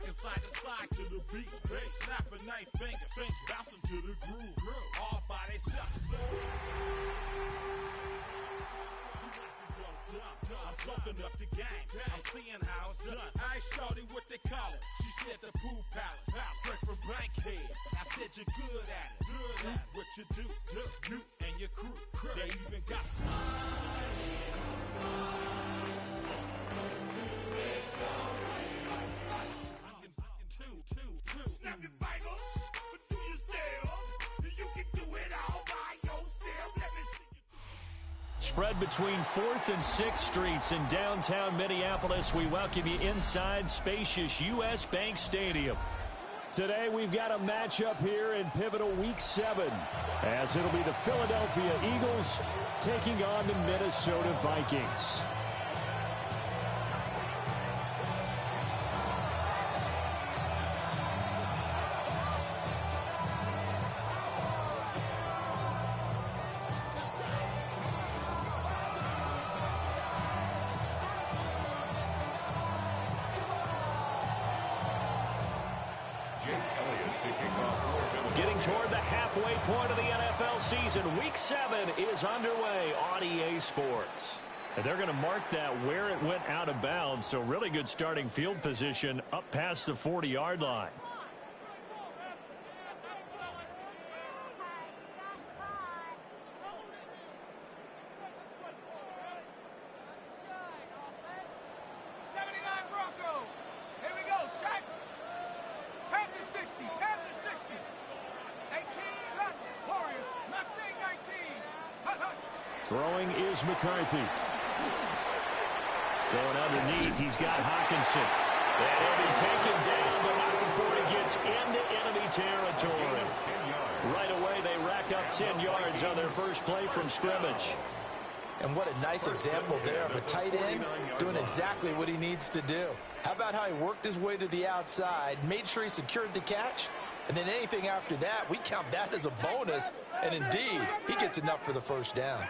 rocking side to side to the beat. Snapping 9 fingers, bouncing to the groove. All by themselves. I'm soaking up the game. I'm seeing how it's done. I ain't shorty what they call it. She said the pool palace. Straight from Bankhead. I said you're good at it. Good at what you do. You and your crew. They even got two. Snap your fingers, but do you still? You can do it all by yourself. Let me see you. Spread between 4th and 6th Streets in downtown Minneapolis. We welcome you inside spacious U.S. Bank Stadium. Today we've got a matchup here in pivotal Week 7, as it'll be the Philadelphia Eagles taking on the Minnesota Vikings. Getting toward the halfway point of the NFL season, Week 7 is underway on EA Sports. And they're going to mark that where it went out of bounds, so really good starting field position up past the 40-yard line. Throwing is McCarthy. Going underneath, he's got Hawkinson. And he'll be taken down, but not before he gets into enemy territory. Right away, they rack up 10 yards on their first play from scrimmage. And what a nice example there of a tight end doing exactly what he needs to do. How about how he worked his way to the outside, made sure he secured the catch, and then anything after that, we count that as a bonus. And indeed, he gets enough for the first down.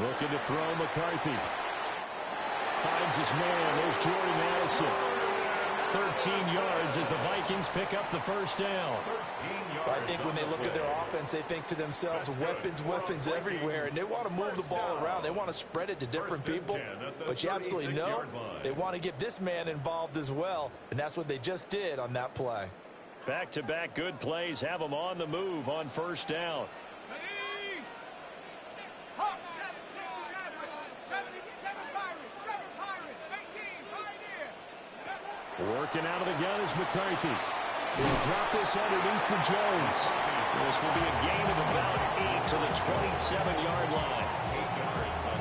Looking to throw McCarthy. Finds his man. There's Jordy Madison. 13 yards as the Vikings pick up the first down. I think when they look at their offense, they think to themselves, weapons everywhere, and they want to move the ball around. They want to spread it to different people, but you absolutely know they want to get this man involved as well, and that's what they just did on that play. Back-to-back good plays have them on the move on first down. Working out of the gun is McCarthy. He'll drop this underneath for Jones. This will be a gain of about 8 to the 27-yard line.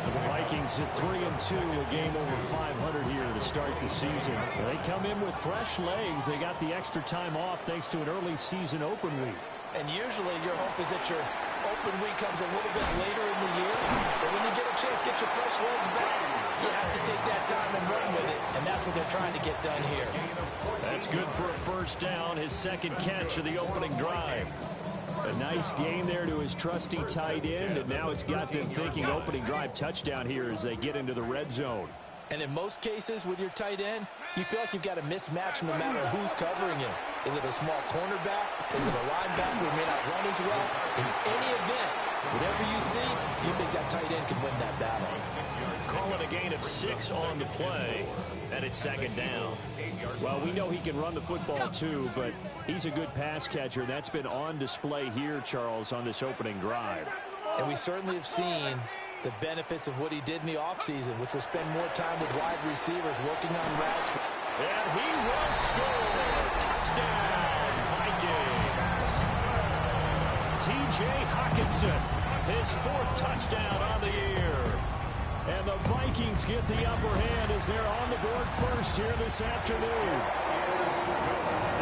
The Vikings at 3-2, a game over 500 here to start the season. They come in with fresh legs. They got the extra time off thanks to an early season open week. And usually your hope is that your open week comes a little bit later in the year. But when you get a chance to get your fresh legs back, you have to take that time and run with it. And that's what they're trying to get done here. That's good for a first down, his second catch of the opening drive. A nice gain there to his trusty tight end, and now it's got them thinking opening drive touchdown here as they get into the red zone. And in most cases with your tight end, you feel like you've got a mismatch no matter who's covering him. Is it a small cornerback? Is it a linebacker who may not run as well? In any event, whatever you see, you think that tight end can win that battle. Call it a gain of 6 on the play, and it's second down. Well, we know he can run the football too, but he's a good pass catcher. That's been on display here, Charles, on this opening drive. And we certainly have seen the benefits of what he did in the offseason, which was spend more time with wide receivers working on routes. And he will score. Touchdown, Vikings. T.J. Hawkinson, his 4th touchdown on the year. And the Vikings get the upper hand as they're on the board first here this afternoon.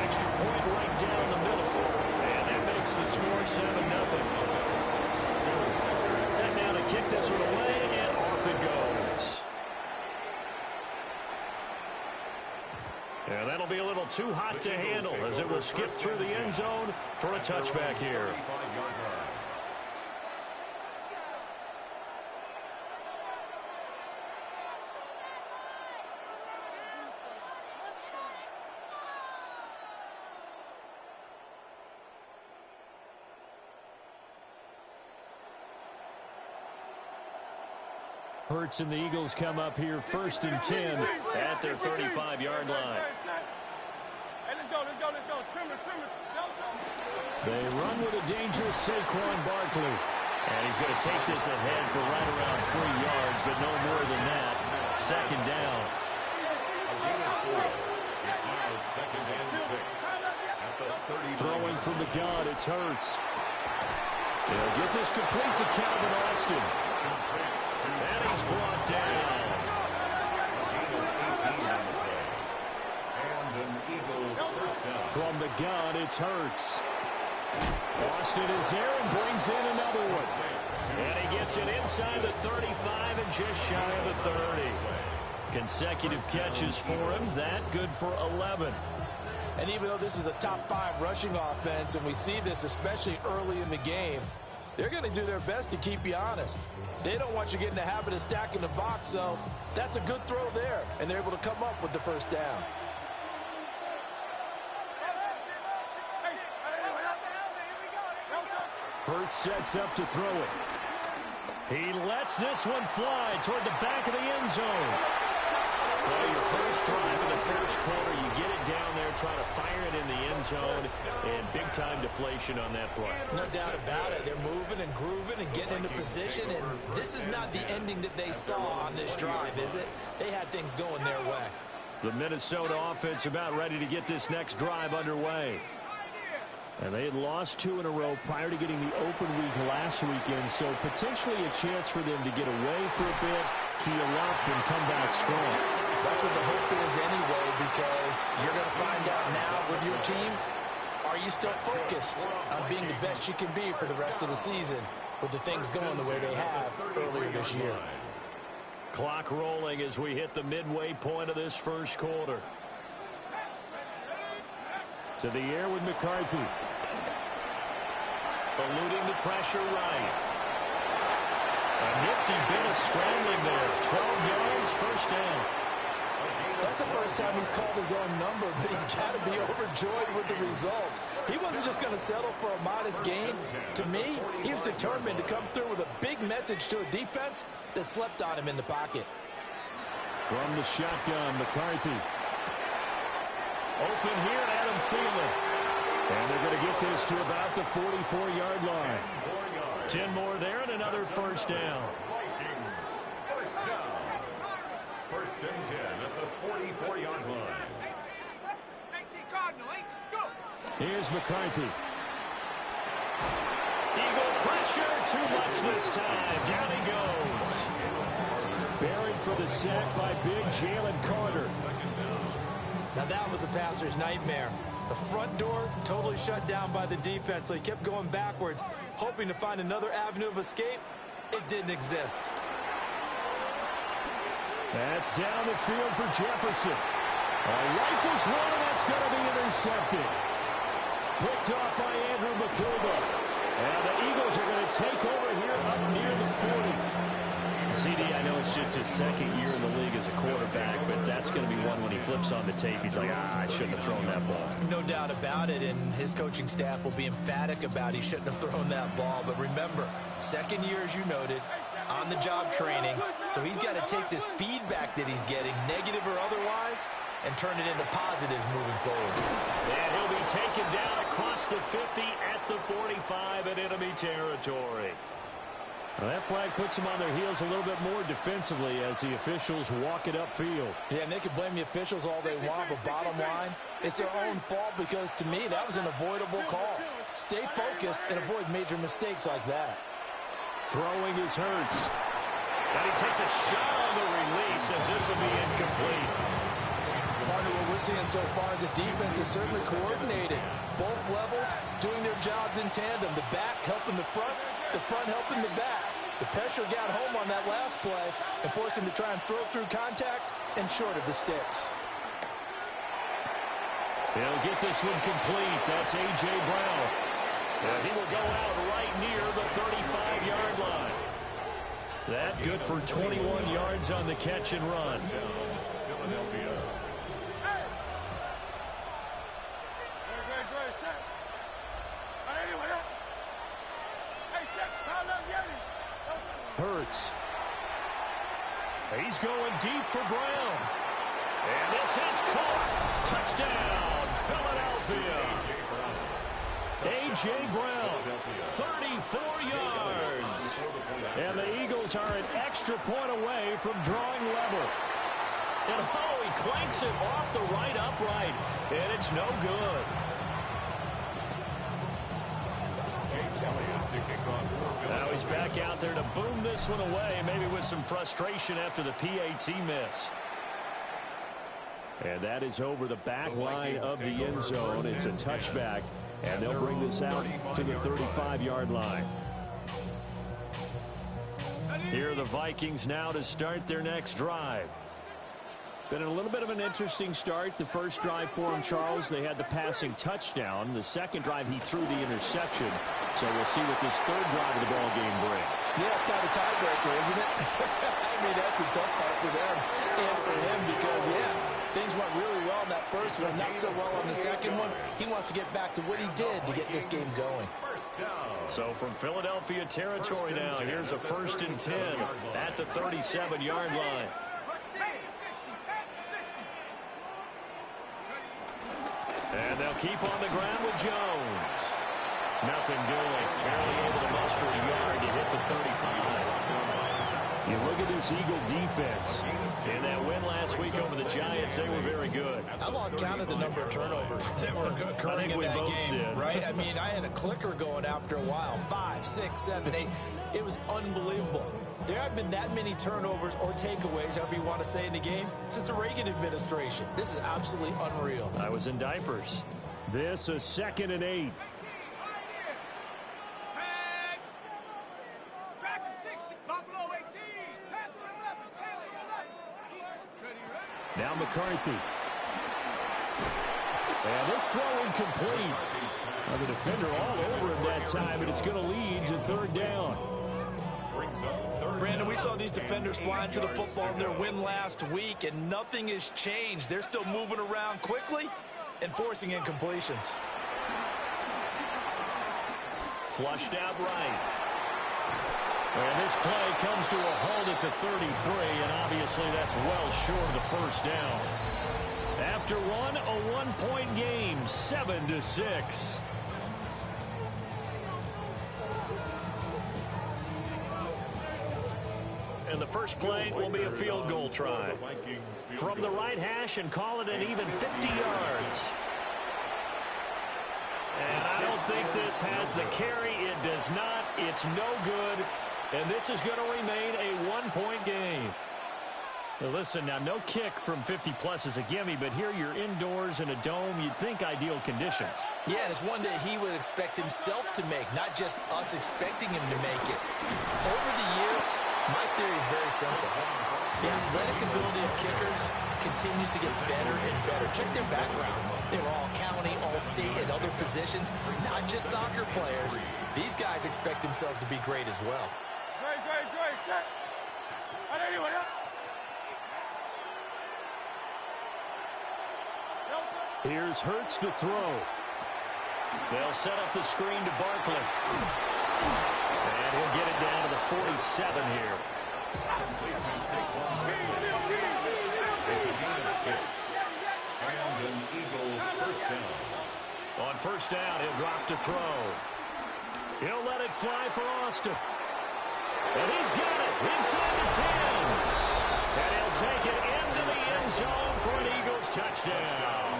Extra point right down the middle. And that makes the score 7-0. Set now to kick this one away, and off it goes. And that'll be a little too hot to handle as it will skip through the end zone for a touchback here. Hurts and the Eagles come up here 1st and 10 at their 35-yard line. Hey, let's go. Trim it. They run with a dangerous Saquon Barkley. And he's going to take this ahead for right around 3 yards, but no more than that. 2nd down. It's now 2nd and 6. At the 30. Throwing from the gun, it's Hurts. They'll get this complete to Calvin Austin. And he's brought down. And an Eagle first down. From the gun, it's Hurts. Austin is there and brings in another one. And he gets it inside the 35 and just shy of the 30. Consecutive catches for him. That good for 11. And even though this is a top 5 rushing offense, and we see this especially early in the game, they're going to do their best to keep you honest. They don't want you to get in the habit of stacking the box, so that's a good throw there, and they're able to come up with the first down. Hurts sets up to throw it. He lets this one fly toward the back of the end zone. Well, your first drive in the first quarter, you get it down there, try to fire it in the end zone, and big-time deflation on that play. No doubt about it. They're moving and grooving and getting into position, and this is not the ending that they saw on this drive, is it? They had things going their way. The Minnesota offense about ready to get this next drive underway. And they had lost 2 in a row prior to getting the open week last weekend, so potentially a chance for them to get away for a bit, keel up, and come back strong. That's what the hope is anyway, because you're going to find out now with your team, are you still focused on being the best you can be for the rest of the season with the things going the way they have earlier this year. Clock rolling as we hit the midway point of this first quarter. To the air with McCarthy. Eluding the pressure right. A nifty bit of scrambling there. 12 yards, first down. That's the first time he's called his own number, but he's got to be overjoyed with the results. He wasn't just going to settle for a modest gain. To me, he was determined to come through with a big message to a defense that slept on him in the pocket. From the shotgun, McCarthy. Open here, Adam Thielen. And they're going to get this to about the 44-yard line. 10 more there and another first down. Vikings, first down. 1st and 10 at the 44-yard line. 18 Cardinal, 18, go! Here's McCarthy. Eagle pressure, too much this time. Down he goes. Buried for the sack by big Jalen Carter. Now that was a passer's nightmare. The front door totally shut down by the defense, so he kept going backwards, hoping to find another avenue of escape. It didn't exist. That's down the field for Jefferson. Rifles one, and that's going to be intercepted. Picked off by Andrew McCulba. And the Eagles are going to take over here up near the 40. CD, I know it's just his 2nd year in the league as a quarterback, but that's going to be one when he flips on the tape. He's like, I shouldn't have thrown that ball. No doubt about it, and his coaching staff will be emphatic about he shouldn't have thrown that ball. But remember, 2nd year, as you noted, on-the-job training, so he's got to take this feedback that he's getting, negative or otherwise, and turn it into positives moving forward. And he'll be taken down across the 50 at the 45 in enemy territory. Well, that flag puts them on their heels a little bit more defensively as the officials walk it upfield. Yeah, and they can blame the officials all they want, but bottom line, it's their own fault because, to me, that was an avoidable call. Stay focused and avoid major mistakes like that. Throwing is Hurts. And he takes a shot on the release as this will be incomplete. Partner, what we're seeing so far is the defense is certainly coordinated. Both levels doing their jobs in tandem. The back helping the front helping the back. The pressure got home on that last play and forced him to try and throw through contact and short of the sticks. He'll get this one complete. That's A.J. Brown. And he will go out right near the 35-yard line. That good for 21 yards on the catch and run. Philadelphia. Hurts. He's going deep for Brown. And this is caught. Touchdown, Philadelphia. A.J. Brown, 34 yards. And the Eagles are an extra point away from drawing level. And oh, he clanks it off the right upright. And it's no good. Now he's back out there to boom this one away, maybe with some frustration after the PAT miss. And that is over the back line of the end zone. It's a touchback, and they'll bring this out to the 35-yard line. Here are the Vikings now to start their next drive. Been a little bit of an interesting start. The first drive for him, Charles, they had the passing touchdown. The second drive, he threw the interception. So we'll see what this third drive of the ball game brings. Yeah, it's kind of a tiebreaker, isn't it? I mean, that's the tough part for them and for him because, yeah, things went really well in that first one, not so well on the second one. He wants to get back to what he did to get this game going. So from Philadelphia territory now, here's a 1st and 10 at the 37-yard line. And they'll keep on the ground with Jones. Nothing doing. Barely able to muster a yard to hit the 35. You look at this Eagle defense. In that win last week over the Giants, they were very good. I lost count of the number of turnovers that were occurring in that game, right? I mean, I had a clicker going after a while. 5, 6, 7, 8. It was unbelievable. There have been that many turnovers or takeaways, however you want to say, in the game since the Reagan administration. This is absolutely unreal. I was in diapers. This is 2nd and 8. Now McCarthy. And this throw incomplete. Well, the defender all over him that time, and it's going to lead to 3rd down. Brandon, we saw these defenders flying to the football in their win last week, and nothing has changed. They're still moving around quickly and forcing incompletions. Flushed out right. And this play comes to a halt at the 33, and obviously that's well short of the 1st down. After one, a one-point game, 7-6. And the first play will be a field goal try. From the right hash and call it an even 50 yards. And I don't think this has the carry. It does not. It's no good. And this is going to remain a one-point game. Now listen, now no kick from 50-plus is a gimme, but here you're indoors in a dome. You'd think ideal conditions. Yeah, and it's one that he would expect himself to make, not just us expecting him to make it. Over the years, my theory is very simple. The athletic ability of kickers continues to get better and better. Check their backgrounds. They were all county, all state, and other positions, not just soccer players. These guys expect themselves to be great as well. Here's Hurts to throw. They'll set up the screen to Barkley. And he'll get it down to the 47 here. It's a gain of 6. And an Eagle 1st down. On 1st down, he'll drop to throw. He'll let it fly for Austin. And he's got it inside the 10. And he'll take it into the end zone for an Eagles touchdown.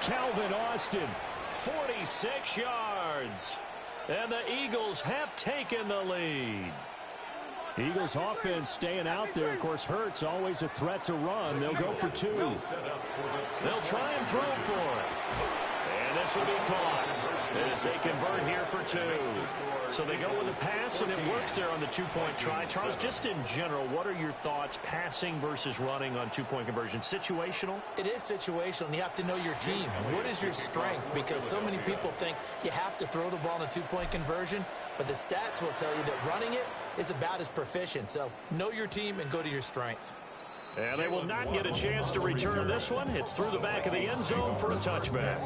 Calvin Austin, 46 yards. And the Eagles have taken the lead. Eagles offense staying out there. Of course, Hurts always a threat to run. They'll go for 2. They'll try and throw for it. And this will be caught as they convert here for 2. So they go with a pass, and it works there on the 2-point try. Charles, just in general, what are your thoughts passing versus running on 2-point conversion? Situational? It is situational, and you have to know your team. What is your strength? Because so many people think you have to throw the ball in a 2-point conversion, but the stats will tell you that running it is about as proficient. So know your team and go to your strength. And they will not get a chance to return this one. It's through the back of the end zone for a touchback.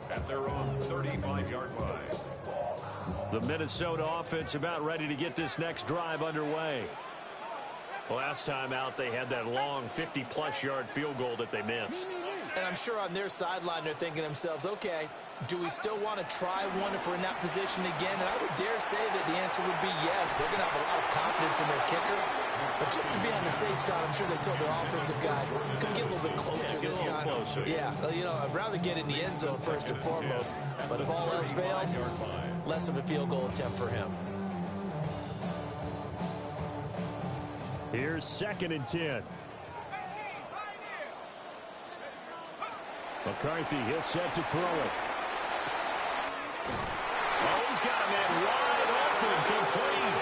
At their own 35-yard line. The Minnesota offense about ready to get this next drive underway. Last time out, they had that long 50-plus yard field goal that they missed. And I'm sure on their sideline they're thinking to themselves, okay, do we still want to try one if we're in that position again? And I would dare say that the answer would be yes. They're going to have a lot of confidence in their kicker. But just to be on the safe side, I'm sure they told their offensive guys, can we get a little bit closer this time? Yeah, well, you know, I'd rather get in the end zone first and foremost. But if all else fails, less of a field goal attempt for him. Here's 2nd and 10. McCarthy is set to throw it. Oh, he's got a man wide open, complete.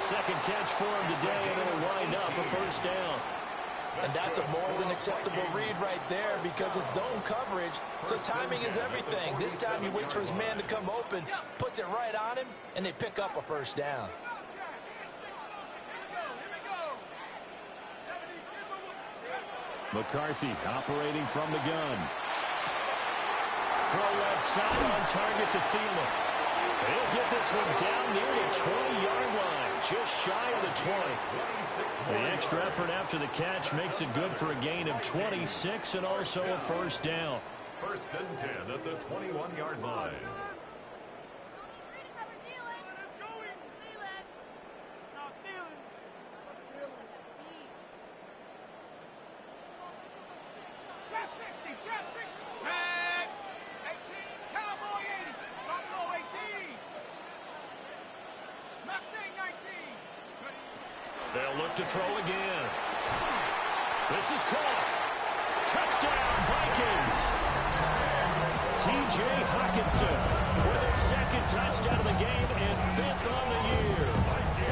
Second catch for him today, and it'll wind up a first down. And that's a more than acceptable read right there because it's zone coverage, so timing is everything. This time he waits for his man to come open, puts it right on him, and they pick up a first down. McCarthy operating from the gun. Throw left side on target to Thielen. He'll get this one down near the 20-yard line, just shy of the 20. The extra effort after the catch makes it good for a gain of 26 and also a first down. 1st and 10 at the 21-yard line. They'll look to throw again. This is caught. Touchdown, Vikings. T.J. Hockenson with his 2nd touchdown of the game and 5th on the year.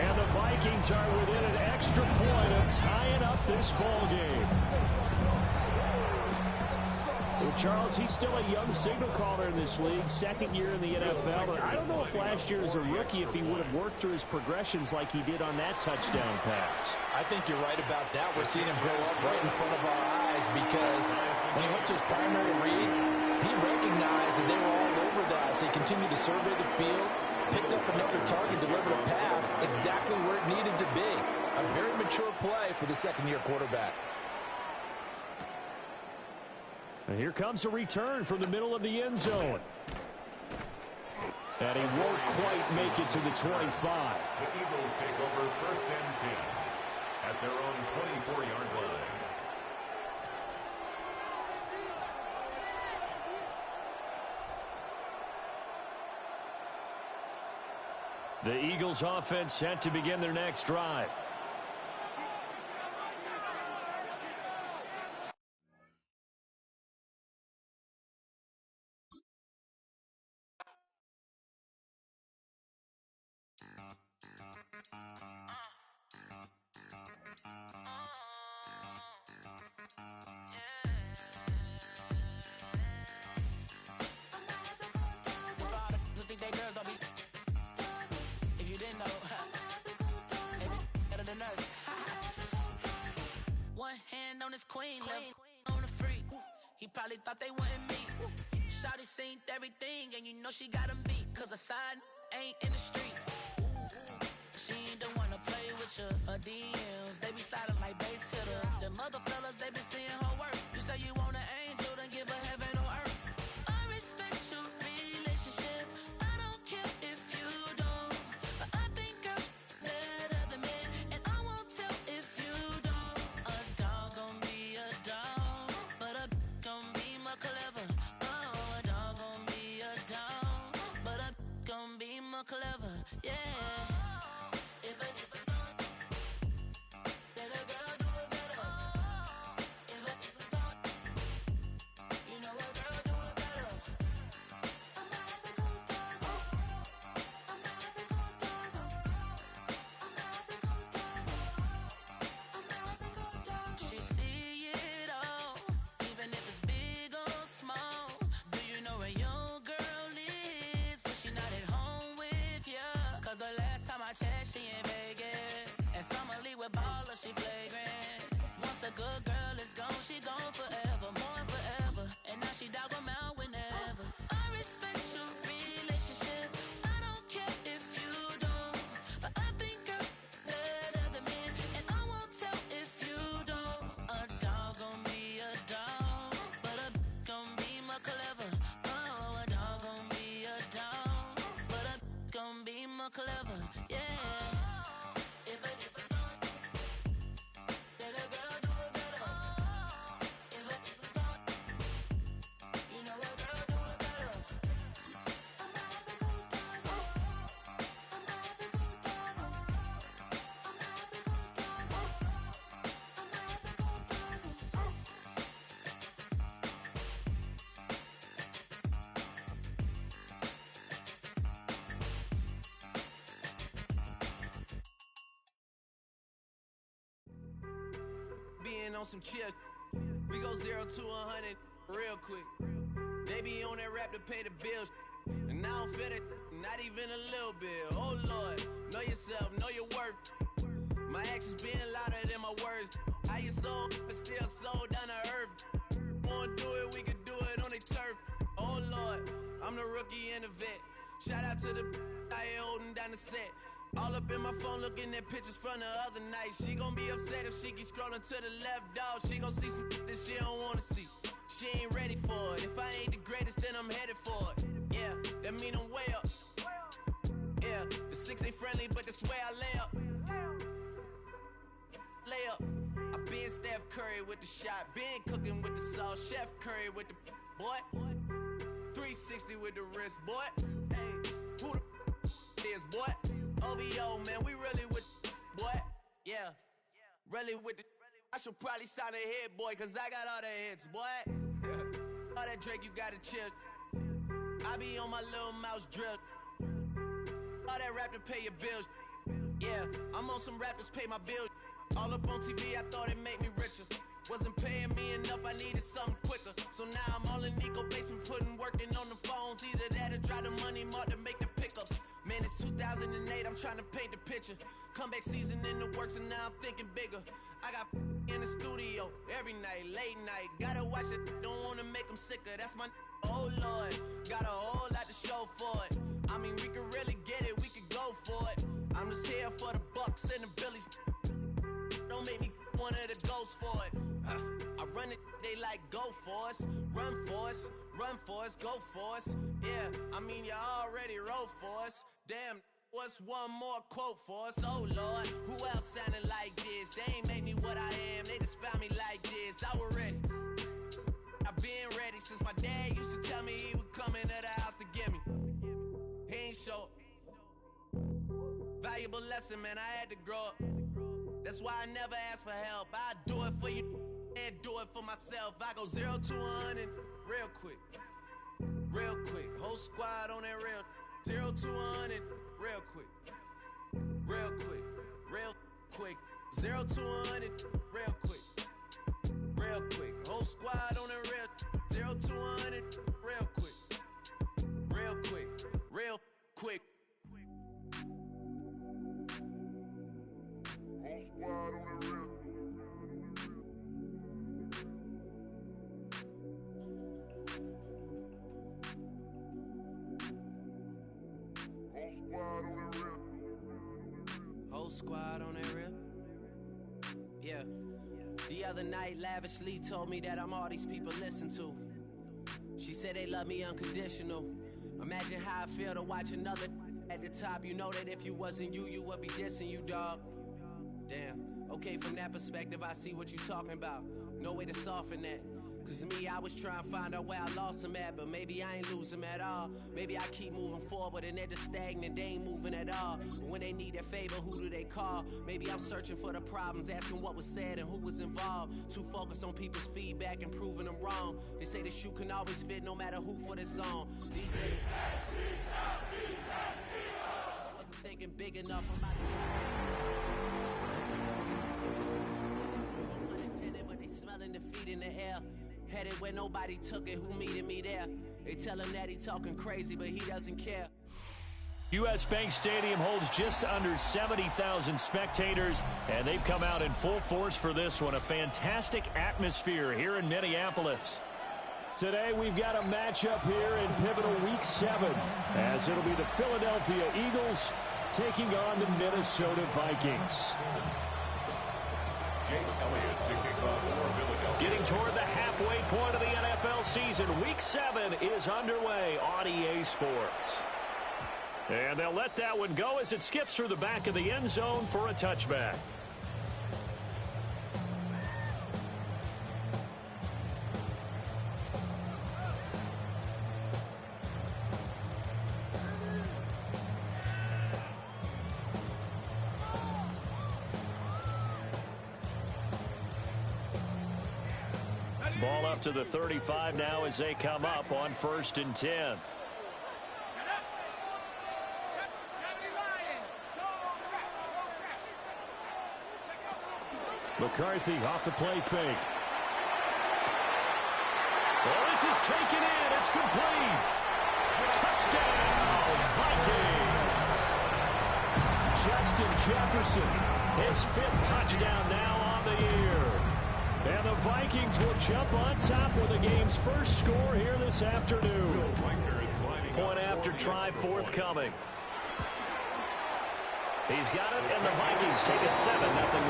And the Vikings are within an extra point of tying up this ball game. Well, Charles, he's still a young signal caller in this league, 2nd year in the NFL. But I don't know if last year as a rookie, if he would have worked through his progressions like he did on that touchdown pass. I think you're right about that. We're seeing him grow up right in front of our eyes because when he went to his primary read, he recognized that they were all over that. So he continued to survey the field, picked up another target, delivered a pass exactly where it needed to be. A very mature play for the 2nd-year quarterback. And here comes a return from the middle of the end zone. And he won't quite make it to the 25. The Eagles take over 1st and 10 at their own 24-yard line. The Eagles offense set to begin their next drive. Probably thought they wanted me. Shawty seen everything, and you know she got 'em beat. Cause her side ain't in the streets. She ain't the one to play with you. Her DMs, they be silent like bass hitters. Them other fellas, they be seeing her work. You say you want an angel, then give her heaven on earth. I respect your relationship. I don't care if you don't. But I think I'm better than men. And I won't tell if you don't. A dog gon' be a dog. But a gon' be more clever. Oh, a dog gon' be a dog. But a gon' be more clever. Yeah. She in Vegas, and Summer Lee with baller, she flagrant. Once a good girl is gone, she gone forever, more forever. And now she dog 'em out whenever. I respect your relationship. I don't care if you don't, but I think I'm better than men. more clever, yeah. If a then a girl do it better. If a you know a girl do it better. I'm not the good dog. I'm not the good dog. I'm not the good dog. I'm not the good dog. Being on some chill, we go 0 to 100 real quick. They be on that rap to pay the bills, and I don't feel it, not even a little bit. Oh Lord, know yourself, know your worth. My actions being louder than my words. How you soul, but still soul down to earth. Wanna do it, we could do it on their turf. Oh Lord, I'm the rookie and the vet. Shout out to the I ain't holding down the set. All up in my phone looking at pictures from the other night. She gon' be upset if she keeps scrolling to the left, dog. She gon' see some that she don't wanna see. She ain't ready for it. If I ain't the greatest, then I'm headed for it. Yeah, that mean I'm way up. Yeah, the 6 ain't friendly, but that's where I lay up. Lay up. I been Steph Curry with the shot. Been cooking with the sauce. Chef Curry with the boy. 360 with the wrist, boy. Hey, who the is, boy? OVO, man, we really with boy. Yeah, really with the. I should probably sign a hit, boy, cause I got all the hits, boy. All that Drake, you gotta chill. I be on my little mouse drill. All that rap to pay your bills. Yeah, I'm on some rap to pay my bills. All up on TV, I thought it made me richer. Wasn't paying me enough, I needed something quicker. So now I'm all in Nico basement, working on the phones. Either that or try the money mark to make the pickups. Man, it's 2008, I'm trying to paint the picture. Comeback season in the works and now I'm thinking bigger. I got in the studio every night, late night. Gotta watch it, don't wanna make them sicker. That's my oh Lord, got a whole lot to show for it. I mean, we could really get it, we could go for it. I'm just here for the Bucks and the Billies. Don't make me one of the ghosts for it. I run it, they like go for us, run for us, run for us, go for us. Yeah, I mean you already wrote for us. Damn, what's one more quote for us? Oh Lord, who else sounded like this? They ain't made me what I am, they just found me like this. I was ready, I've been ready since my dad used to tell me he would come into the house to get me. He ain't show up. Valuable lesson, man, I had to grow up. That's why I never ask for help. I do it for you and do it for myself. I go 0 to 100 real quick. Real quick. Whole squad on that real. 0 to 100 real quick. Real quick. Real quick. 0 to 100 real quick. Real quick. Whole squad on that real. 0 to 100 real quick. Real quick. Real quick. Whole squad on that rip. Yeah. The other night, lavishly told me that I'm all these people listen to. She said they love me unconditional. Imagine how I feel to watch another at the top. You know that if you wasn't you, you would be dissing you, dog. Damn. Okay, from that perspective, I see what you talking about. No way to soften that. Cause me, I was trying to find out where I lost them at, but maybe I ain't lose them at all. Maybe I keep moving forward and they're just stagnant, they ain't moving at all. But when they need their favor, who do they call? Maybe I'm searching for the problems, asking what was said and who was involved. Too focused on people's feedback and proving them wrong. They say the shoe can always fit no matter who for this song. These days, just wasn't thinking big enough. I'm about to unintended, but they smelling defeat in the air. Headed where nobody took it, who meeted me there? They tell him that he talking crazy, but he doesn't care. U.S. Bank Stadium holds just under 70,000 spectators, and they've come out in full force for this one. A fantastic atmosphere here in Minneapolis. Today we've got a matchup here in pivotal Week 7, as it'll be the Philadelphia Eagles taking on the Minnesota Vikings. Jake Elliott to kick off for Philadelphia. Getting toward the halfway point of the NFL season, Week 7 is underway on EA Sports. And they'll let that one go as it skips through the back of the end zone for a touchback. Ball up to the 35 now as they come up on 1st and 10. McCarthy off the play fake. Oh, this is taken in. It's complete. Touchdown, Vikings. Justin Jefferson, his 5th touchdown now on the year. And the Vikings will jump on top with the game's first score here this afternoon. Point after try forthcoming. He's got it, and the Vikings take a 7-0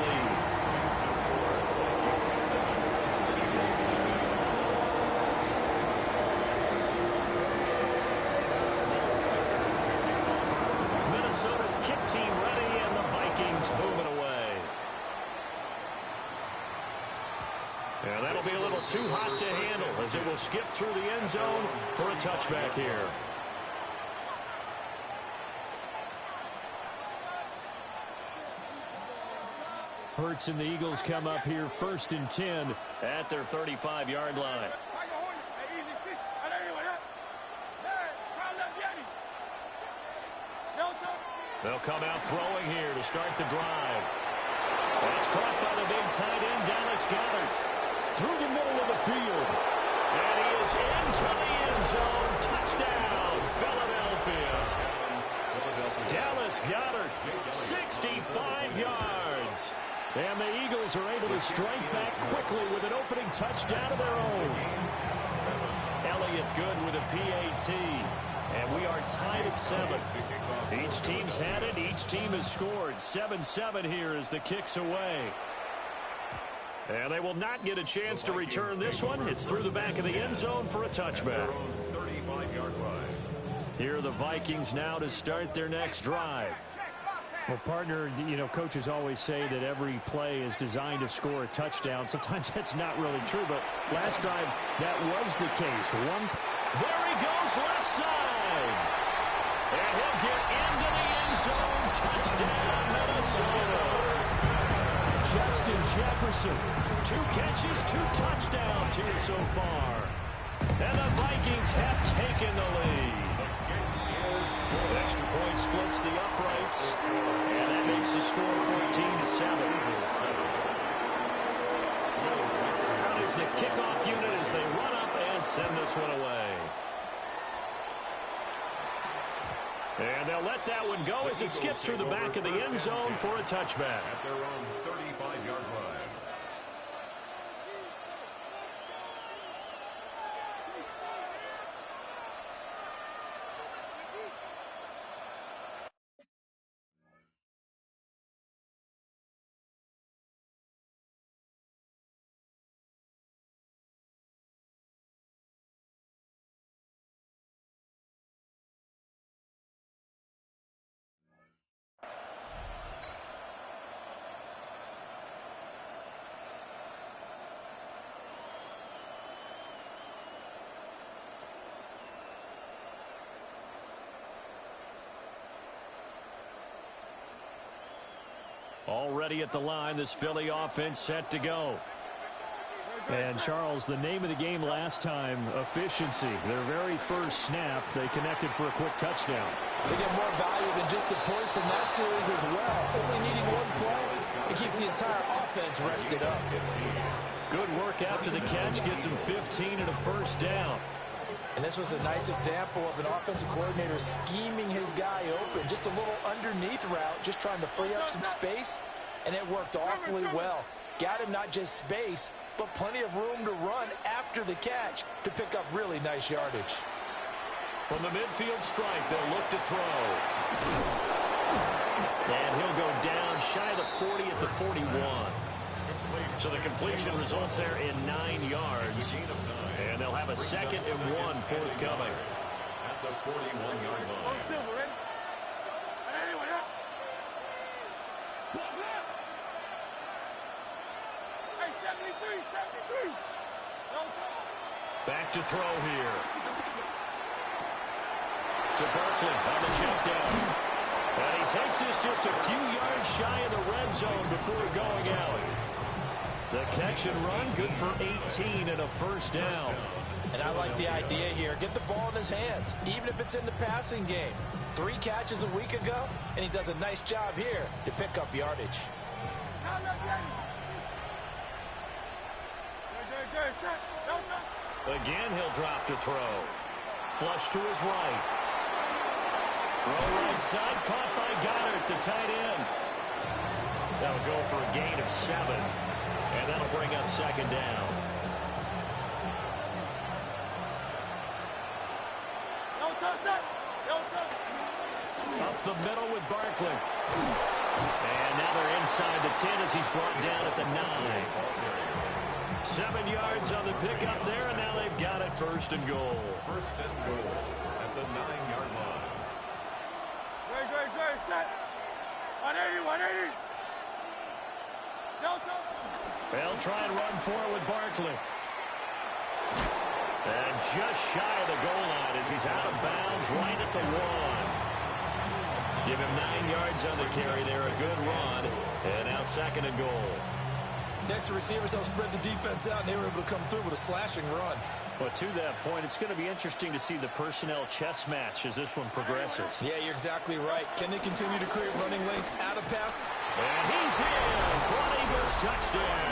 lead. Minnesota's kick team ready, and the Vikings moving away. And that'll be a little too hot to handle as it will skip through the end zone for a touchback here. Hurts and the Eagles come up here 1st and 10 at their 35-yard line. They'll come out throwing here to start the drive. That's caught by the big tight end, Dallas Goedert. Through the middle of the field. And he is into the end zone. Touchdown, Philadelphia. Dallas Goedert, 65 yards. And the Eagles are able to strike back quickly with an opening touchdown of their own. Elliott good with a PAT. And we are tied at 7. Each team's had it. Each team has scored. 7-7 here as the kick's away. And they will not get a chance to return this one. It's through the back of the end zone for a touchback. Here are the Vikings now to start their next drive. Well, partner, you know, coaches always say that every play is designed to score a touchdown. Sometimes that's not really true, but last time that was the case. There he goes left side. And he'll get into the end zone. Touchdown, Minnesota. Justin Jefferson, 2 catches, 2 touchdowns here so far. And the Vikings have taken the lead. Extra point splits the uprights, and that makes the score 14-7. Out is the kickoff unit as they run up and send this one away. And they'll let that one go as it skips through the back of the end zone for a touchback. At their own 35-yard line. Already at the line, this Philly offense set to go. And, Charles, the name of the game last time, efficiency. Their very first snap, they connected for a quick touchdown. They get more value than just the points from that series as well. Only needing 1 play, it keeps the entire offense rested up. Good work after the catch, gets him 15 and a first down. And this was a nice example of an offensive coordinator scheming his guy open. Just a little underneath route, just trying to free up some space, and it worked awfully well. Got him not just space, but plenty of room to run after the catch to pick up really nice yardage. From the midfield stripe, they'll look to throw. And he'll go down shy of the 40 at the 41. So the completion results there in 9 yards. And they'll have a 2nd and 1 forthcoming. At the 41-yard line. look to throw here. To Barkley on the check down. And he takes this just a few yards shy of the red zone before going out. The catch and run, good for 18 and a first down. And I like the idea here. Get the ball in his hands, even if it's in the passing game. 3 catches a week ago, and he does a nice job here to pick up yardage. Again, he'll drop to throw. Flush to his right. Throw right side, caught by Goddard, the tight end. That'll go for a gain of 7, and that'll bring up second down. Up the middle with Barkley. And now they're inside the 10 as he's brought down at the 9. 7 yards on the pickup there, and now they've got it first and goal. First and goal at the 9-yard line. Great, set. 180. Delta. They'll try and run for it with Barkley. And just shy of the goal line as he's out of bounds right at the 1. Give him 9 yards on the carry there, a good run. And now second and goal. Next, the receivers help spread the defense out, and they were able to come through with a slashing run. Well, to that point, it's going to be interesting to see the personnel chess match as this one progresses. Yeah, you're exactly right. Can they continue to create running lanes out of pass? And he's in for an Eagles touchdown.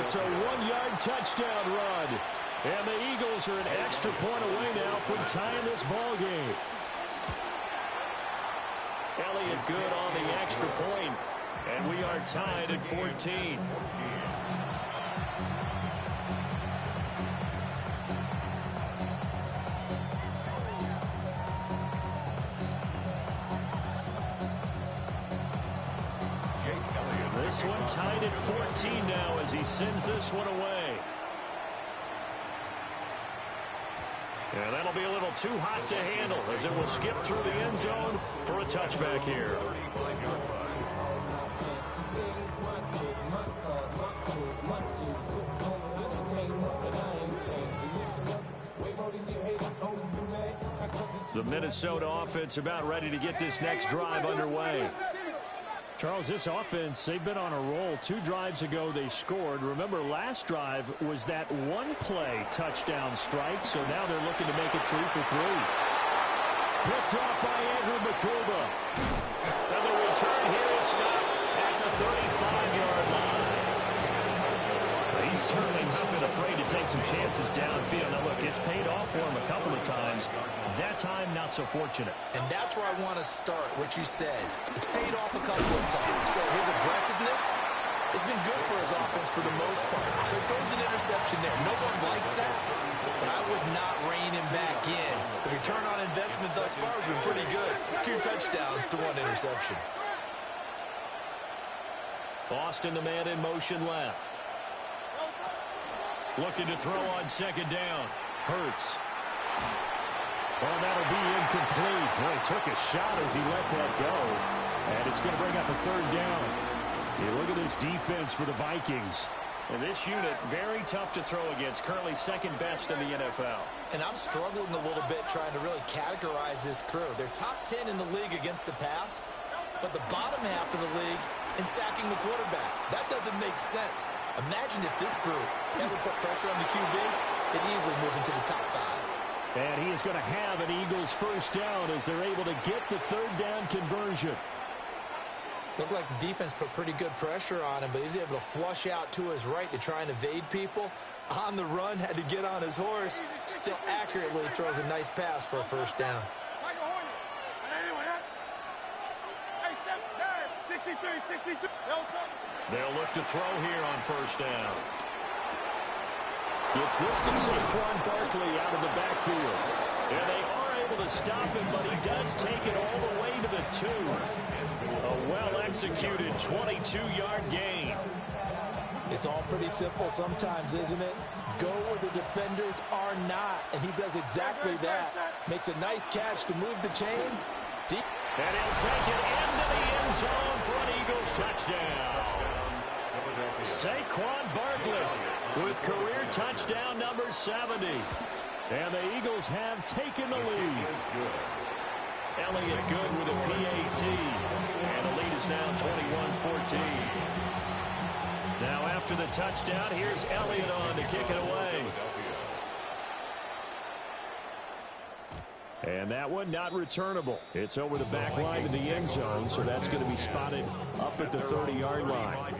It's a 1-yard touchdown run. And the Eagles are an extra point away now from tying this ball game. Elliott good on the extra point. And we are tied at 14. This one tied at 14 now as he sends this one away. And that'll be a little too hot to handle as it will skip through the end zone for a touchback here. The Minnesota offense about ready to get this next drive underway. Charles, this offense, they've been on a roll. 2 drives ago, they scored. Remember, last drive was that one-play touchdown strike, so now they're looking to make it 3 for 3. Picked off by Andrew McCuba. And the return here is stopped at the 35-yard line. He's certainly not been afraid to take some chances downfield. Now, look, it's paid off for him a couple of times. That time, not so fortunate. And that's where I want to start, what you said. It's paid off a couple of times. So his aggressiveness has been good for his offense for the most part. So he throws an interception there. No one likes that, but I would not rein him back in. The return on investment thus far has been pretty good. 2 touchdowns to 1 interception. Austin, the man in motion left. Looking to throw on second down. Hurts. Well, that'll be incomplete. Well, he took a shot as he let that go. And it's going to bring up a 3rd down. You look at this defense for the Vikings. And this unit, very tough to throw against. Currently second best in the NFL. And I'm struggling a little bit trying to really categorize this crew. They're top 10 in the league against the pass, but the bottom half of the league in sacking the quarterback. That doesn't make sense. Imagine if this group ever put pressure on the QB, they'd easily move into the top 5. And he is going to have an Eagles first down as they're able to get the 3rd down conversion. Looked like the defense put pretty good pressure on him, but he's able to flush out to his right to try and evade people. On the run, had to get on his horse. Still accurately throws a nice pass for a first down. They'll look to throw here on first down. Gets this to Saquon Barkley out of the backfield. And they are able to stop him, but he does take it all the way to the 2. A well-executed 22-yard gain. It's all pretty simple sometimes, isn't it? Go where the defenders are not, and he does exactly that. Makes a nice catch to move the chains. Deep. And he'll take it into the end zone for an Eagles touchdown. Saquon Barkley with career touchdown number 70. And the Eagles have taken the lead. Elliott good with a PAT. And the lead is now 21-14. Now after the touchdown, here's Elliott on to kick it away. And that one not returnable. It's over the back line of the end zone, so that's going to be spotted up at the 30-yard line.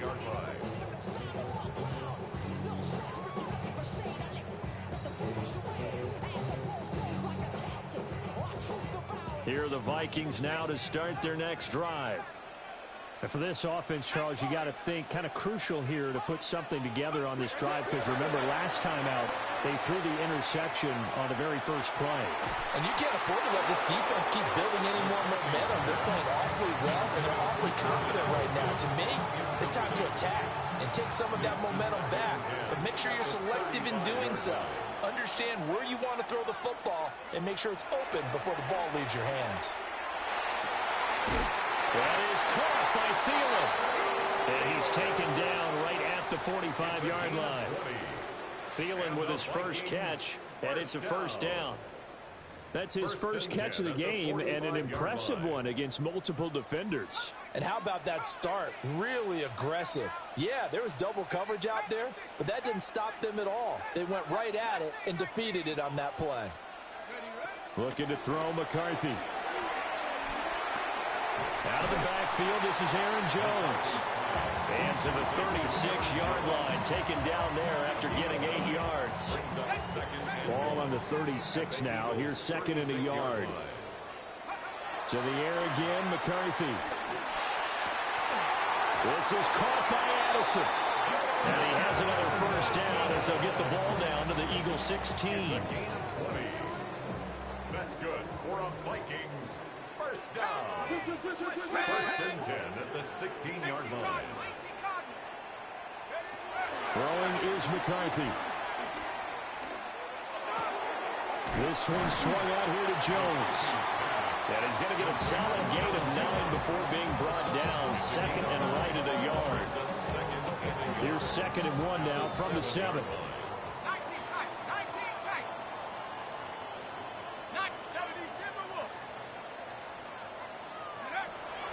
Here are the Vikings now to start their next drive. And for this offense, Charles, you got to think kind of crucial here to put something together on this drive, because remember last time out they threw the interception on the very first play. And you can't afford to let this defense keep building any more momentum. They're playing awfully well and they're awfully confident right now. To me, it's time to attack and take some of that momentum back. But make sure you're selective in doing so. Understand where you want to throw the football and make sure it's open before the ball leaves your hands. That is caught by Thielen. And he's taken down right at the 45-yard line. Thielen with his first catch, and it's a first down. That's his first catch of the game, and an impressive one against multiple defenders. And how about that start? Really aggressive. Yeah, there was double coverage out there, but that didn't stop them at all. They went right at it and defeated it on that play. Looking to throw McCarthy. Out of the backfield, this is Aaron Jones. And to the 36-yard line, taken down there after getting 8 yards. Ball on the 36 now. Here's second and a yard. To the air again, McCarthy. This is caught by Addison. And he has another first down as they'll get the ball down to the Eagle 16. That's good for a Vikings first down. First and 10 at the 16-yard line. Throwing is McCarthy. This one swung out here to Jones. And he's going to get a solid gain of 9 before being brought down. Second and right at a yard. Here's second and 1 now from the 7.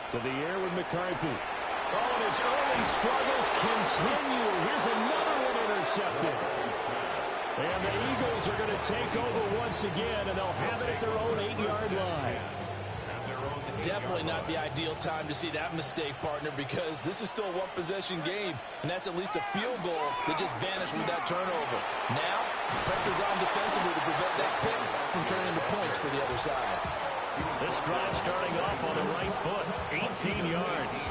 To the air with McCarthy. Oh, and his early struggles continue. Here's another one intercepted. And the Eagles are going to take over once again, and they'll have it at their own 8-yard line. Definitely not the ideal time to see that mistake, partner, because this is still a one-possession game, and that's at least a field goal that just vanished with that turnover. Now, pressure's on defensively to prevent that pick from turning into points for the other side. This drive starting off on the right foot, 18 yards.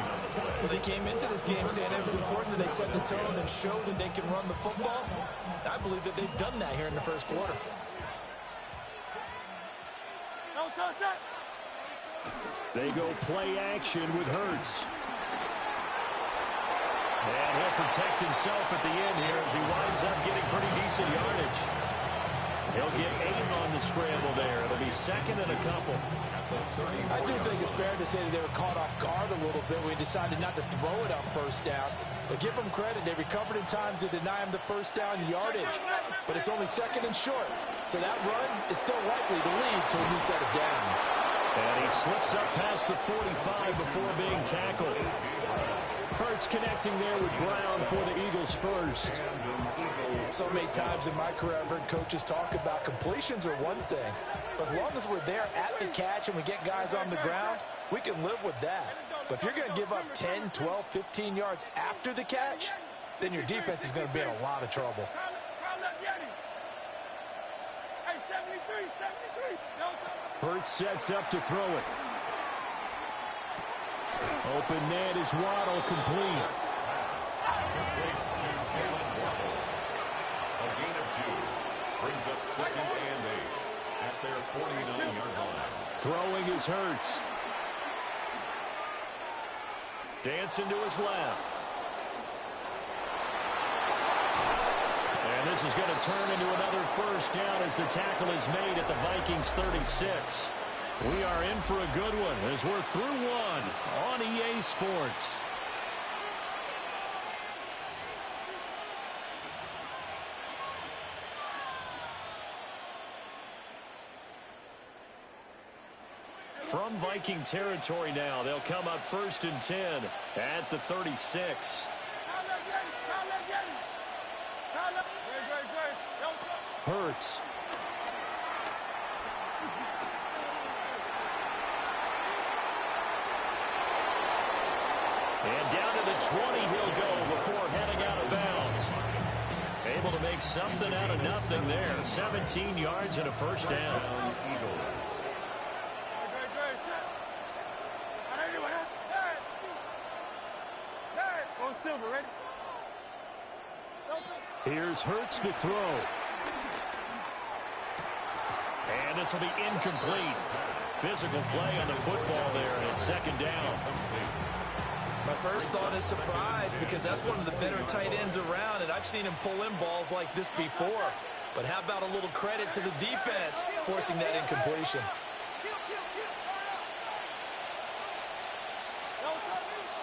Well, they came into this game saying it was important that they set the tone and show that they can run the football. I believe that they've done that here in the first quarter. They go play action with Hurts. And he'll protect himself at the end here as he winds up getting pretty decent yardage. He'll get 8 on the scramble there. It'll be second and a couple. I do think it's fair to say that they were caught off guard a little bit when he decided not to throw it on first down. But give them credit. They recovered in time to deny him the first down yardage. But it's only second and short. So that run is still likely to lead to a new set of downs. And he slips up past the 45 before being tackled. Hurts connecting there with Brown for the Eagles first. So many times in my career I've heard coaches talk about completions are one thing. But as long as we're there at the catch and we get guys on the ground, we can live with that. But if you're going to give up 10, 12, 15 yards after the catch, then your defense is going to be in a lot of trouble. Hurts sets up to throw it. Open man is Waddle, complete. A gain of 2 brings up second and 8 at their 49-yard line. Throwing is Hurts. Dancing to his left. And this is going to turn into another first down as the tackle is made at the Vikings 36. We are in for a good one as we're through one on EA Sports. From Viking territory now, they'll come up 1st and 10 at the 36. Hurts. And down to the 20 he'll go before heading out of bounds. Able to make something out of nothing there. 17 yards and a first down. Here's Hurts to throw. And this will be incomplete. Physical play on the football there, and it's 2nd down. My first thought is surprise, because that's one of the better tight ends around, and I've seen him pull in balls like this before. But how about a little credit to the defense forcing that incompletion?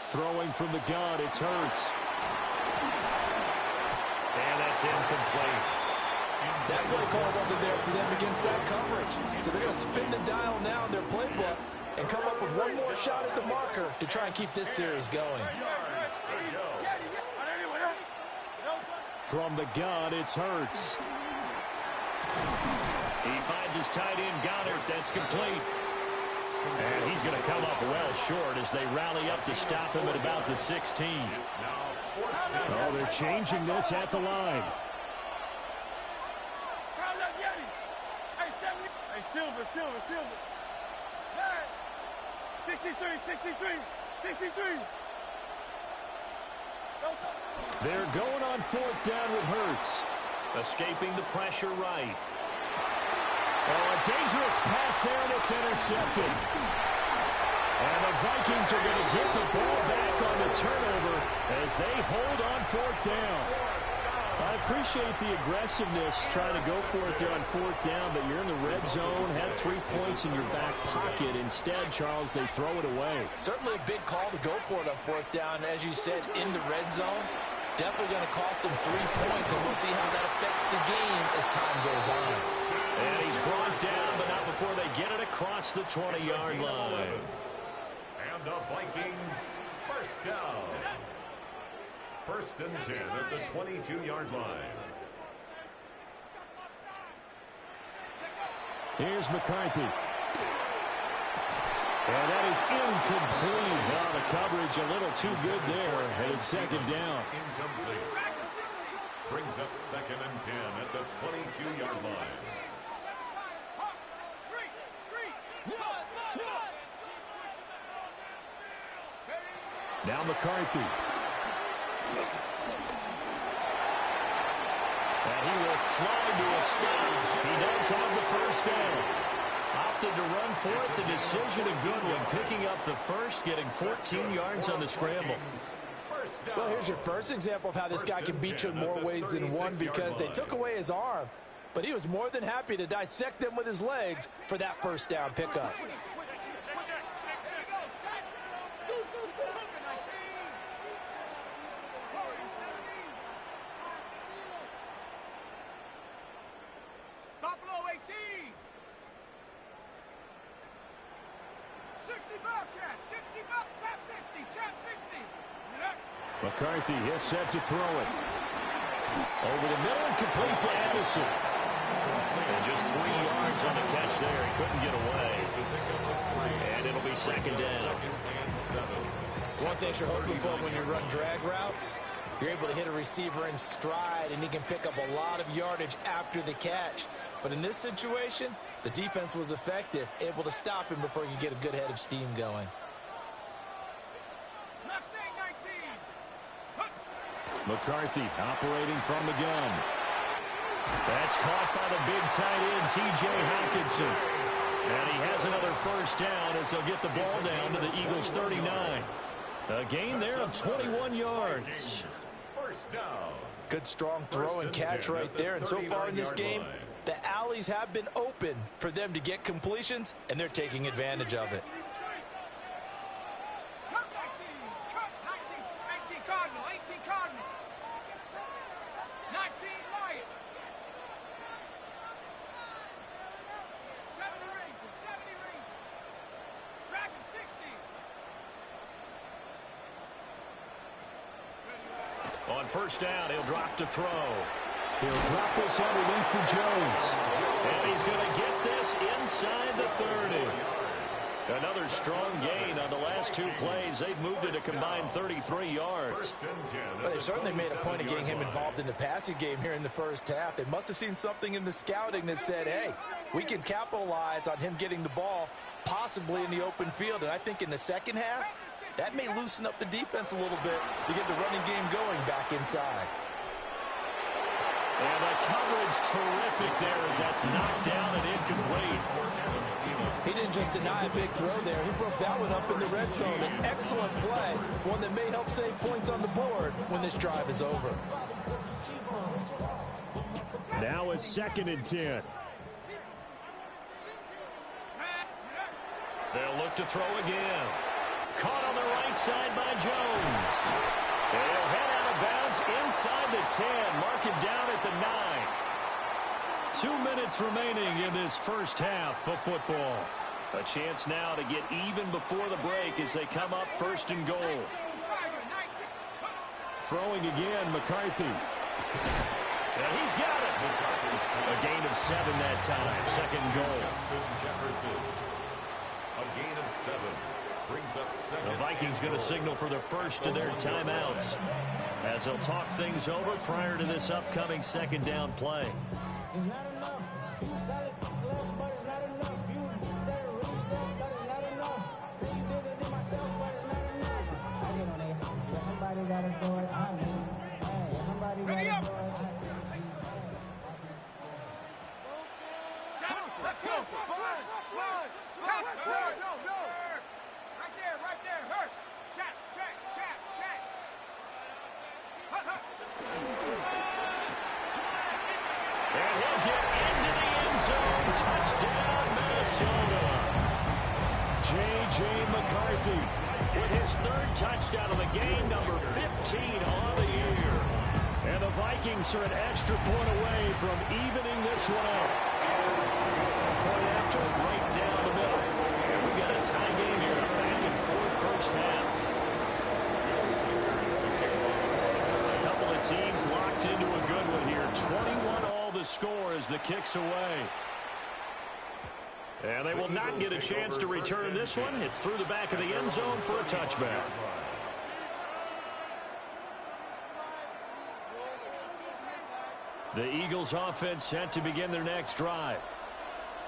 Throwing from the gun, it's Hurts. And that's incomplete. That play call wasn't there for them against that coverage. So they're going to spin the dial now in their playbook and come up with one more shot at the marker to try and keep this series going. From the gun, it's Hurts. He finds his tight end, Goddard. That's complete. And he's going to come up well short as they rally up to stop him at about the 16. Oh, they're changing this at the line. Hey, Silver. 63. They're going on 4th down with Hurts. Escaping the pressure right. Oh, a dangerous pass there, and it's intercepted. And the Vikings are going to get the ball back on the turnover as they hold on 4th down. I appreciate the aggressiveness trying to go for it there on 4th down, but you're in the red zone, had 3 points in your back pocket. Instead, Charles, they throw it away. Certainly a big call to go for it on 4th down. As you said, in the red zone, definitely going to cost them 3 points, and we'll see how that affects the game as time goes on. And he's brought down, but not before they get it across the 20-yard line. And the Vikings, 1st down. 1st and 10 at the 22-yard line. Here's McCarthy. And that is incomplete. Now the coverage a little too good there. And it's 2nd down. Incomplete. Brings up 2nd and 10 at the 22-yard line. Now McCarthy. And he will slide to a stop. He does have the 1st down. Opted to run for it. The decision a good one. Picking up the 1st, getting 14 yards on the scramble. Well, here's your first example of how this guy can beat you in more ways than one, because they took away his arm, but he was more than happy to dissect them with his legs for that 1st down pickup. Buffalo 18. 60 Bobcat. 60 Tap 60. Tap 60. McCarthy is set to throw it. Over the middle and complete to Addison. And just 3 yards on the catch there. He couldn't get away. And it'll be 2nd down. One thing you're hoping for when you run drag routes, you're able to hit a receiver in stride, and he can pick up a lot of yardage after the catch. But in this situation, the defense was effective, able to stop him before he could get a good head of steam going. McCarthy operating from the gun. That's caught by the big tight end, T.J. Hockenson. And he has another 1st down as they'll get the ball down to the Eagles' 39. A gain there of 21 yards. 1st down. Good strong throw and catch right there. And so far in this game, the alleys have been open for them to get completions, and they're taking advantage of it. Cut 19 Cardinal. 18 Cardinal. 19 Lion. 70 Rangers. first down, he'll drop to throw. He'll drop this underneath for Jones. And he's going to get this inside the 30. Another strong gain on the last two plays. They've moved it a combined 33 yards. Well, they certainly made a point of getting him involved in the passing game here in the first half. They must have seen something in the scouting that said, hey, we can capitalize on him getting the ball possibly in the open field. And I think in the second half, that may loosen up the defense a little bit to get the running game going back inside. And the coverage terrific there as that's knocked down and incomplete. He didn't just deny a big throw there. He broke that one up in the red zone. An excellent play, one that may help save points on the board when this drive is over. Now a 2nd and 10. They'll look to throw again. Caught on the right side by Jones. They'll head out of bounds inside the 10. Mark it down at the 9. 2 minutes remaining in this first half of football. A chance now to get even before the break as they come up 1st and goal. Throwing again, McCarthy. And he's got it. A gain of 7 that time. 2nd and goal. A gain of 7. Brings up 2nd. The Vikings going to signal for the first of their timeouts as they'll talk things over prior to this upcoming 2nd down play. It's not enough. You sell it, but it's not enough. You better reach that, but it's not enough. Say you bigger than myself, but it's not enough. I get on it. Yeah, somebody gotta do it. I mean, hey, somebody gotta do it. Let's go. Slide. No. Right there. Hurt. Check. And he'll get into the end zone. Touchdown, Minnesota. J.J. McCarthy with his 3rd touchdown of the game, number 15 on the year. And the Vikings are an extra point away from evening this one up. Point after, right down the middle. And we've got a tie game here, back and forth first half. A couple of teams locked into a good one here. 21-all the score as the kick's away. And they will not get a chance to return this one. It's through the back of the end zone for a touchback. The Eagles offense set to begin their next drive.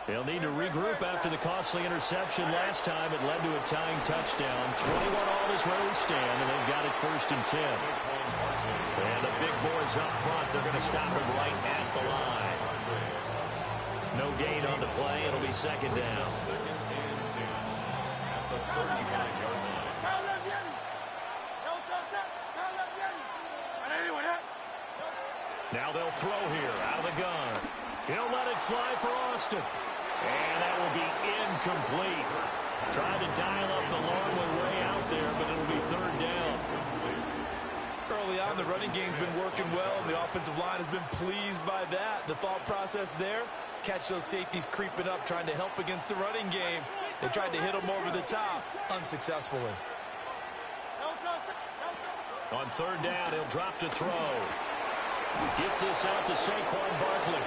They'll need to regroup after the costly interception last time. It led to a tying touchdown. 21-all is where we stand, and they've got it 1st and 10. And the big boys up front, they're going to stop him right at the line. No gain on the play. It'll be 2nd down. Now they'll throw here out of the gun. He'll let it fly for Austin. And that will be incomplete. Tried to dial up the long one way out there, but it'll be 3rd down. Early on, the running game's been working well, and the offensive line has been pleased by that. The thought process there, catch those safeties creeping up, trying to help against the running game. They tried to hit them over the top, unsuccessfully. On 3rd down, he'll drop to throw. Gets this out to Saquon Barkley.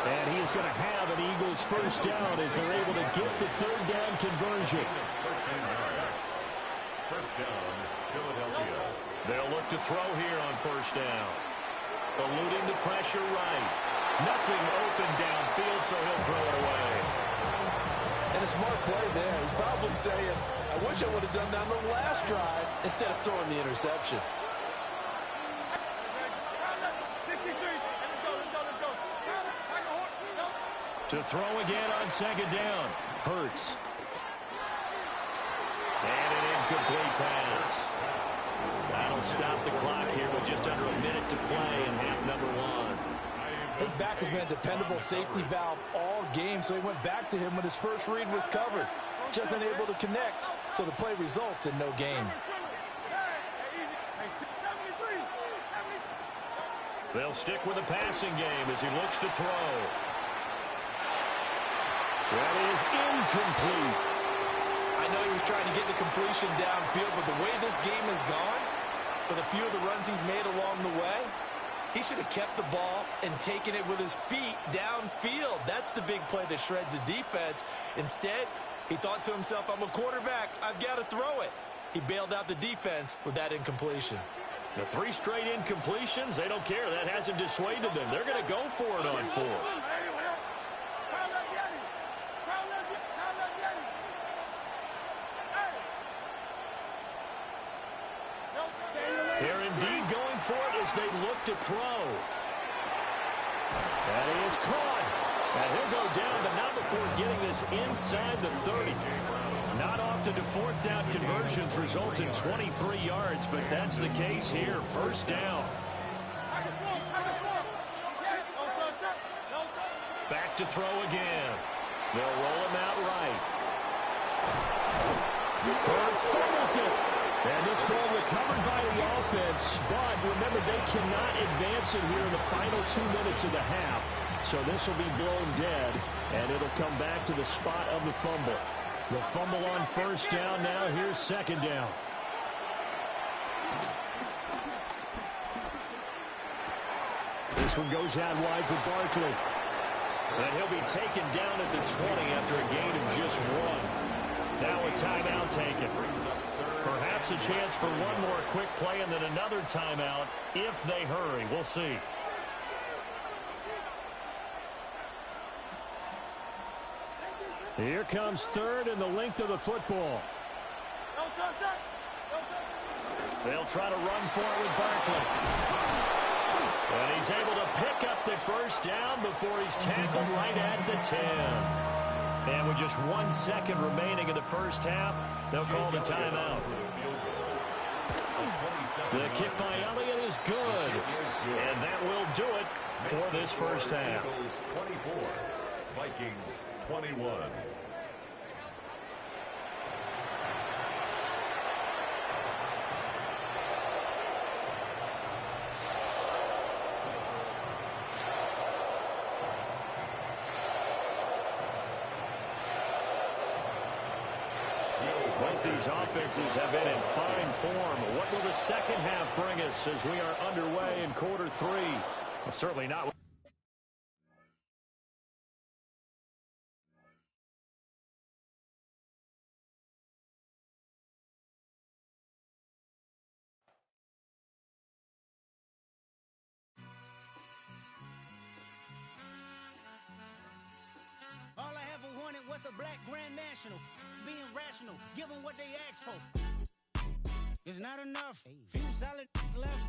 And he is going to have an Eagles 1st down as they're able to get the 3rd down conversion. 1st down, Philadelphia. They'll look to throw here on 1st down. Eluding the pressure right. Nothing open downfield, so he'll throw it away. And a smart play there. He's probably saying, I wish I would have done that on the last drive instead of throwing the interception. To throw again on 2nd down. Hurts. And an incomplete pass. That'll stop the clock here with just under a minute to play in half number 1. His back has been a dependable safety valve all game, so he went back to him when his first read was covered. Just unable to connect, so the play results in no gain. They'll stick with the passing game as he looks to throw. That is incomplete. I know he was trying to get the completion downfield, but the way this game has gone, with a few of the runs he's made along the way. He should have kept the ball and taken it with his feet downfield. That's the big play that shreds the defense. Instead, he thought to himself, I'm a quarterback. I've got to throw it. He bailed out the defense with that incompletion. The 3 straight incompletions, they don't care. That hasn't dissuaded them. They're going to go for it on 4. They're indeed going for it as they look to throw. And he is caught. And he'll go down, but not before getting this inside the 30. Not often do 4th down conversions result in 23 yards, but that's the case here. 1st down. Back to throw again. They'll roll him out right. Hurts fumbles it. And this ball recovered by the offense, but remember, they cannot advance it here in the final 2 minutes of the half. So this will be blown dead, and it'll come back to the spot of the fumble. The fumble on 1st down now. Here's 2nd down. This one goes out wide for Barkley. And he'll be taken down at the 20 after a gain of just 1. Now a timeout taken. Perhaps a chance for one more quick play and then another timeout if they hurry. We'll see. Here comes 3rd and the length of the football. They'll try to run for it with Barkley. And he's able to pick up the 1st down before he's tackled right at the 10. And with just 1 second remaining in the 1st half, they'll call the timeout. The kick by Elliott is good. And that will do it for this 1st half. 24, Vikings 21. Both these offenses have been in fine form. What will the 2nd half bring us as we are underway in quarter 3? Well, certainly not. All I ever wanted was a black Grand National. Being rational, give them what they ask for. It's not enough. Few solid left.